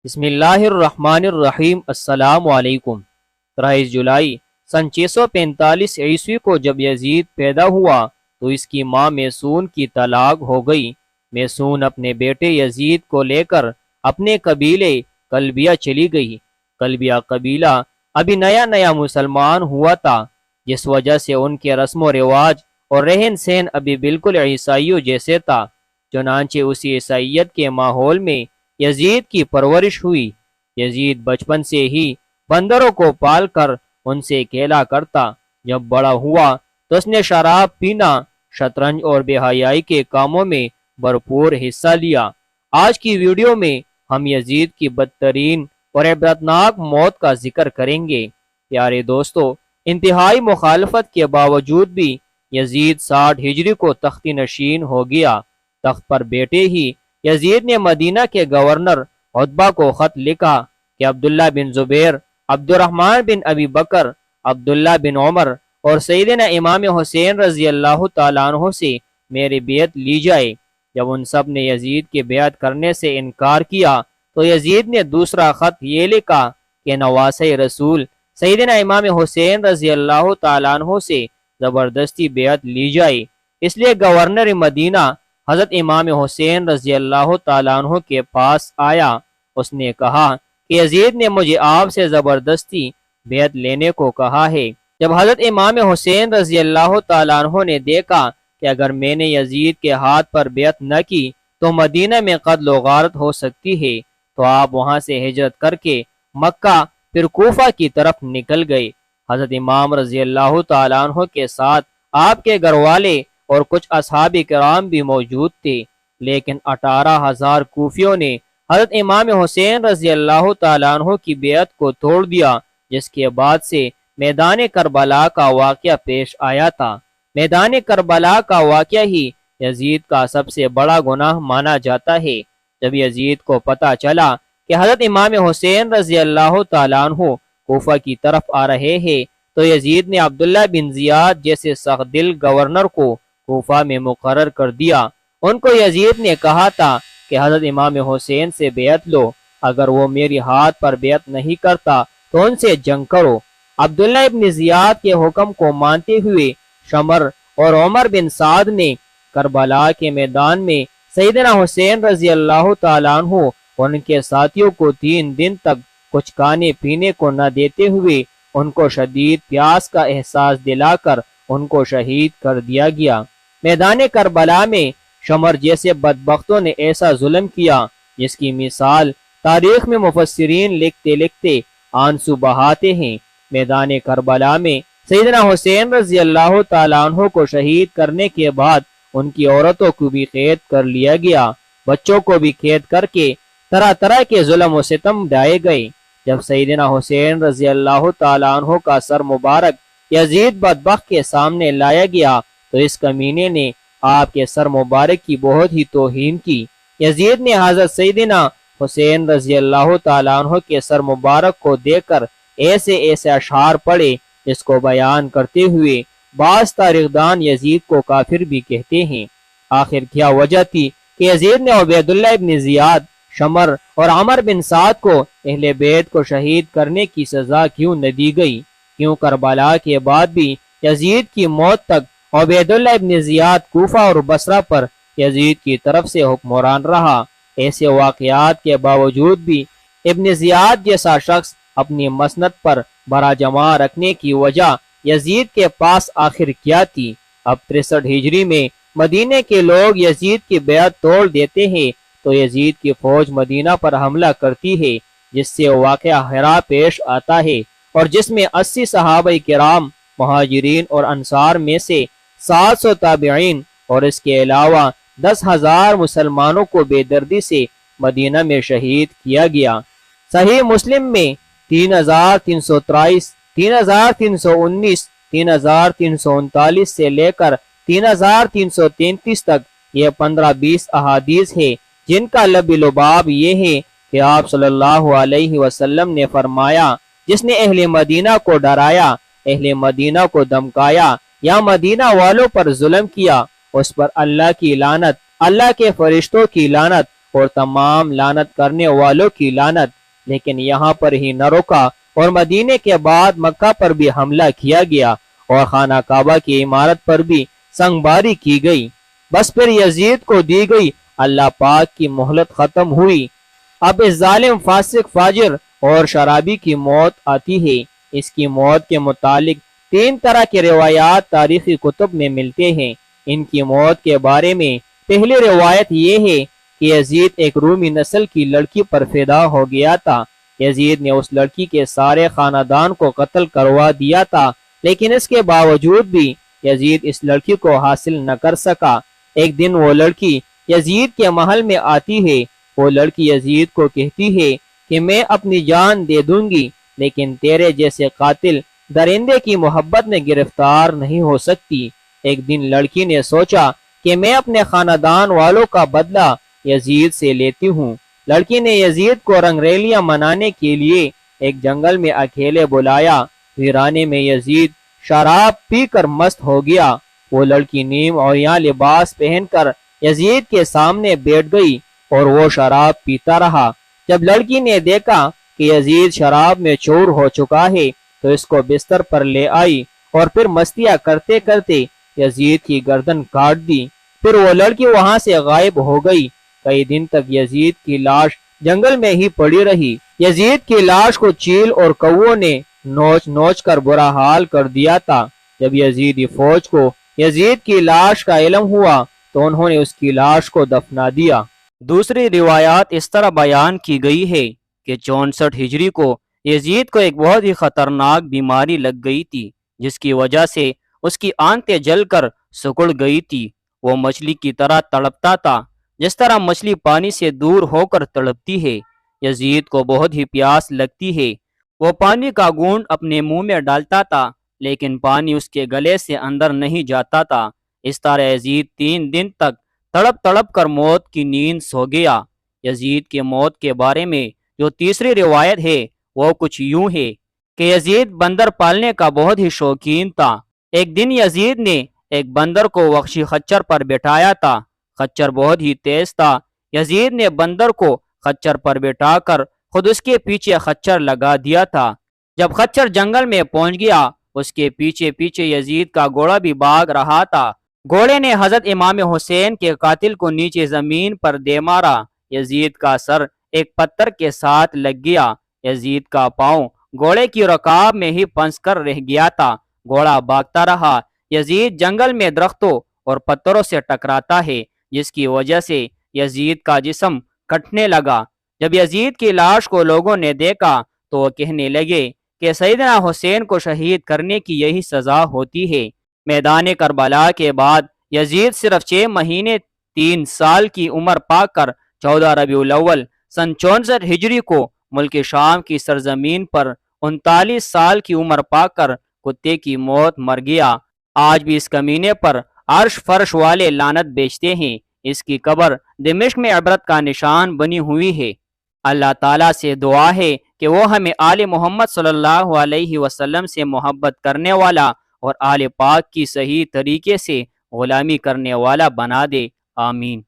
بسم اللہ الرحمن الرحیم۔ السلام علیکم۔ 23 جولائی سن 645 عیسوی کو جب یزید پیدا ہوا تو اس کی ماں میسون کی طلاق ہو گئی۔ میسون اپنے بیٹے یزید کو لے کر اپنے قبیلے کلبیہ چلی گئی۔ کلبیہ قبیلہ ابھی نیا مسلمان ہوا تھا، جس وجہ سے ان کے رسم و رواج اور رہن سہن ابھی بالکل عیسائیوں جیسے تھا۔ چنانچہ اسی عیسائیت کے ماحول میں یزید کی پرورش ہوئی۔ یزید بچپن سے ہی بندروں کو پال کر ان سے کھیلا کرتا۔ جب بڑا ہوا تو اس نے شراب پینا، شطرنج اور بے حیائی کے کاموں میں بھرپور حصہ لیا۔ آج کی ویڈیو میں ہم یزید کی بدترین اور عبرتناک موت کا ذکر کریں گے۔ پیارے دوستو، انتہائی مخالفت کے باوجود بھی یزید 60 ہجری کو تخت نشین ہو گیا۔ تخت پر بیٹھے ہی یزید نے مدینہ کے گورنر عتبہ کو خط لکھا کہ عبداللہ بن زبیر، عبد الرحمن بن ابی بکر، عبداللہ بن عمر اور سیدنا امام حسین رضی اللہ تعالیٰ عنہ سے میری بیعت لی جائے۔ جب ان سب نے یزید کی بیعت کرنے سے انکار کیا تو یزید نے دوسرا خط یہ لکھا کہ نواسۂ رسول سیدنا امام حسین رضی اللہ تعالیٰ عنہ سے زبردستی بیعت لی جائے۔ اس لیے گورنر مدینہ حضرت امام حسین رضی اللہ تعالیٰ عنہ کے پاس آیا۔ اس نے کہا کہ یزید نے مجھے آپ سے زبردستی بیعت لینے کو کہا ہے۔ جب حضرت امام حسین رضی اللہ تعالیٰ عنہ نے دیکھا کہ اگر میں نے یزید کے ہاتھ پر بیعت نہ کی تو مدینہ میں قتل و غارت ہو سکتی ہے، تو آپ وہاں سے ہجرت کر کے مکہ پھر کوفہ کی طرف نکل گئے۔ حضرت امام رضی اللہ تعالیٰ عنہ کے ساتھ آپ کے گھر والے اور کچھ اصحاب کرام بھی موجود تھے، لیکن 18,000 کوفیوں نے حضرت امام حسین رضی اللہ تعالیٰ عنہ کی بیعت کو توڑ دیا، جس کے بعد سے میدان کربلا کا واقعہ پیش آیا تھا۔ میدان کربلا کا واقعہ ہی یزید کا سب سے بڑا گناہ مانا جاتا ہے۔ جب یزید کو پتہ چلا کہ حضرت امام حسین رضی اللہ تعالیٰ عنہ کوفہ کی طرف آ رہے ہیں تو یزید نے عبداللہ بن زیاد جیسے سخت دل گورنر کو کوفہ میں مقرر کر دیا۔ ان کو یزید نے کہا تھا کہ حضرت امام حسین سے بیعت لو، اگر وہ میری ہاتھ پر بیعت نہیں کرتا تو ان سے جنگ کرو۔ عبداللہ ابن زیاد کے حکم کو مانتے ہوئے شمر اور عمر بن سعد نے کربلا کے میدان میں سیدنا حسین رضی اللہ تعالیٰ عنہ اور ان کے ساتھیوں کو 3 دن تک کچھ کھانے پینے کو نہ دیتے ہوئے ان کو شدید پیاس کا احساس دلا کر ان کو شہید کر دیا گیا۔ میدان کربلا میں شمر جیسے بدبختوں نے ایسا ظلم کیا جس کی مثال تاریخ میں مفسرین لکھتے لکھتے آنسو بہاتے ہیں۔ میدان کربلا میں سیدنا حسین رضی اللہ تعالیٰ عنہ کو شہید کرنے کے بعد ان کی عورتوں کو بھی قید کر لیا گیا، بچوں کو بھی قید کر کے طرح طرح کے ظلم و ستم ڈھائے گئے۔ جب سیدنا حسین رضی اللہ تعالیٰ عنہ کا سر مبارک یزید بدبخت کے سامنے لایا گیا تو اس کمینے نے آپ کے سر مبارک کی بہت ہی توہین کی۔ یزید نے حضرت سیدنا حسین رضی اللہ تعالیٰ عنہ کے سر مبارک کو دیکھ کر ایسے اشعار پڑھے جس کو بیان کرتے ہوئے بعض تاریخ دان یزید کو کافر بھی کہتے ہیں۔ آخر کیا وجہ تھی کہ یزید نے عبیداللہ ابن زیاد، شمر اور عمر بن سعد کو اہل بیت کو شہید کرنے کی سزا کیوں نہ دی گئی؟ کیوں کربلا کے بعد بھی یزید کی موت تک عبیداللہ ابن زیاد کوفہ اور بصرہ پر یزید کی طرف سے حکمران رہا؟ ایسے واقعات کے باوجود بھی ابن زیاد جیسا شخص اپنی مسند پر برا جمع رکھنے کی وجہ یزید کے پاس آخر کیا تھی؟ اب 63 ہجری میں مدینے کے لوگ یزید کی بیعت توڑ دیتے ہیں تو یزید کی فوج مدینہ پر حملہ کرتی ہے، جس سے واقعہ ہرا پیش آتا ہے اور جس میں 80 صحابہ کرام، مہاجرین اور انصار میں سے 700 تابعین اور اس کے علاوہ 10,000 مسلمانوں کو بے دردی سے مدینہ میں شہید کیا گیا۔ صحیح مسلم میں 3,323، 3,319، 3,339 سے لے کر 3,333 تک یہ 15-20 احادیث ہے جن کا لب لباب یہ ہے کہ آپ صلی اللہ علیہ وسلم نے فرمایا، جس نے اہل مدینہ کو ڈرایا، اہل مدینہ کو دمکایا یا مدینہ والوں پر ظلم کیا، اس پر اللہ کی لعنت، اللہ کے فرشتوں کی لعنت اور تمام لعنت کرنے والوں کی لعنت۔ لیکن یہاں پر ہی نہ رکا اور مدینے کے بعد مکہ پر بھی حملہ کیا گیا اور خانہ کعبہ کی عمارت پر بھی سنگباری کی گئی۔ بس پھر یزید کو دی گئی اللہ پاک کی مہلت ختم ہوئی۔ اب اس ظالم فاسق فاجر اور شرابی کی موت آتی ہے۔ اس کی موت کے متعلق 3 طرح کے روایات تاریخی کتب میں ملتے ہیں۔ ان کی موت کے بارے میں پہلی روایت یہ ہے کہ یزید ایک رومی نسل کی لڑکی پر فدا ہو گیا تھا۔ یزید نے اس لڑکی کے سارے خاندان کو قتل کروا دیا تھا، لیکن اس کے باوجود بھی یزید اس لڑکی کو حاصل نہ کر سکا۔ ایک دن وہ لڑکی یزید کے محل میں آتی ہے۔ وہ لڑکی یزید کو کہتی ہے کہ میں اپنی جان دے دوں گی، لیکن تیرے جیسے قاتل درندے کی محبت میں گرفتار نہیں ہو سکتی۔ ایک دن لڑکی نے سوچا کہ میں اپنے خاندان والوں کا بدلہ یزید سے لیتی ہوں۔ لڑکی نے یزید کو رنگریلیاں منانے کے لیے ایک جنگل میں اکیلے بلایا۔ ویرانے میں یزید شراب پی کر مست ہو گیا۔ وہ لڑکی نیم عریاں لباس پہن کر یزید کے سامنے بیٹھ گئی اور وہ شراب پیتا رہا۔ جب لڑکی نے دیکھا کہ یزید شراب میں چور ہو چکا ہے تو اس کو بستر پر لے آئی اور پھر مستیاں کرتے کرتے یزید کی گردن کاٹ دی۔ پھر وہ لڑکی وہاں سے غائب ہو گئی۔ کئی دن تک یزید کی لاش جنگل میں ہی پڑی رہی۔ یزید کی لاش کو چیل اور کووں نے نوچ نوچ کر برا حال کر دیا تھا۔ جب یزیدی فوج کو یزید کی لاش کا علم ہوا تو انہوں نے اس کی لاش کو دفنا دیا۔ دوسری روایات اس طرح بیان کی گئی ہے کہ 64 ہجری کو یزید کو ایک بہت ہی خطرناک بیماری لگ گئی تھی، جس کی وجہ سے اس کی آنتیں جل کر سکڑ گئی تھی۔ وہ مچھلی کی طرح تڑپتا تھا، جس طرح مچھلی پانی سے دور ہو کر تڑپتی ہے۔ یزید کو بہت ہی پیاس لگتی ہے۔ وہ پانی کا گھونٹ اپنے منہ میں ڈالتا تھا، لیکن پانی اس کے گلے سے اندر نہیں جاتا تھا۔ اس طرح یزید 3 دن تک تڑپ تڑپ کر موت کی نیند سو گیا۔ یزید کے موت کے بارے میں جو تیسری روایت ہے وہ کچھ یوں ہے کہ یزید بندر پالنے کا بہت ہی شوقین تھا۔ ایک دن یزید نے ایک بندر کو وحشی خچر پر بٹھایا تھا۔ خچر بہت ہی تیز تھا۔ یزید نے بندر کو خچر پر بٹھا کر خود اس کے پیچھے خچر لگا دیا تھا۔ جب خچر جنگل میں پہنچ گیا، اس کے پیچھے پیچھے یزید کا گھوڑا بھی بھاگ رہا تھا۔ گھوڑے نے حضرت امام حسین کے قاتل کو نیچے زمین پر دے مارا۔ یزید کا سر ایک پتھر کے ساتھ لگ گیا۔ یزید کا پاؤں گھوڑے کی رکاب میں ہی پھنس کر رہ گیا تھا۔ گھوڑا بھاگتا رہا۔ یزید جنگل میں درختوں اور پتھروں سے ٹکراتا ہے، جس کی وجہ سے یزید کا جسم کٹنے لگا۔ جب یزید کی لاش کو لوگوں نے دیکھا تو وہ کہنے لگے کہ سیدنا حسین کو شہید کرنے کی یہی سزا ہوتی ہے۔ میدان کربلا کے بعد یزید صرف 6 مہینے 3 سال کی عمر پا کر 14 ربیع الاول سن 64 ہجری کو ملک شام کی سرزمین پر 39 سال کی عمر پا کر کتے کی موت مر گیا۔ آج بھی اس کمینے پر عرش فرش والے لعنت بیچتے ہیں۔ اس کی قبر دمشق میں عبرت کا نشان بنی ہوئی ہے۔ اللہ تعالیٰ سے دعا ہے کہ وہ ہمیں آل محمد صلی اللہ علیہ وسلم سے محبت کرنے والا اور آل پاک کی صحیح طریقے سے غلامی کرنے والا بنا دے۔ آمین۔